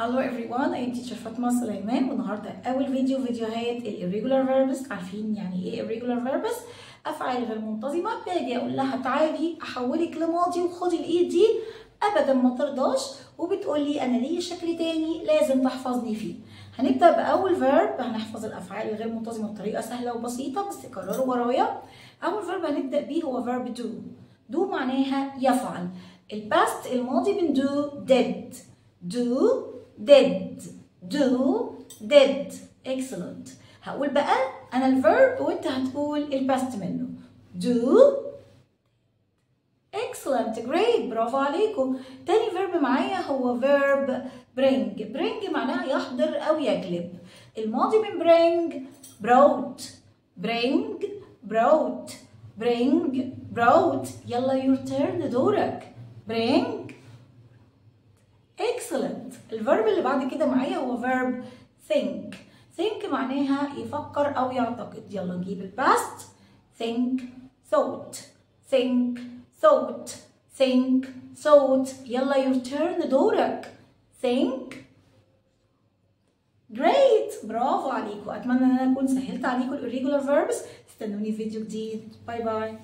Hello everyone, I am teacher فاطمة سليمان، والنهارده أول فيديوهات irregular verbs. عارفين يعني إيه irregular verbs؟ أفعال غير منتظمة. باجي أقول لها تعالي أحولك لماضي وخدي الإيد دي، أبدا ما ترضاش وبتقول لي أنا ليا شكل تاني لازم تحفظني فيه. هنبدأ بأول verb. هنحفظ الأفعال الغير منتظمة بطريقة سهلة وبسيطة، بس كرروا ورايا. أول verb هنبدأ بيه هو verb do. do معناها يفعل. الباست الماضي من do did. do did excellent. هقول بقى انا الفيرب وانت هتقول الباست منه. do excellent great برافو عليكم. تاني فيرب معايا هو فيرب bring معناها يحضر او يجلب. الماضي من brought. يلا your turn دورك. bring excellent. الفيرب اللي بعد كده معايا هو فيرب think معناها يفكر او يعتقد. يلا نجيب الباست. think thought. يلا your turn دورك. think great برافو عليكم. اتمنى ان انا اكون سهلت عليكم الirregular verbs. استنوني في فيديو جديد. باي باي.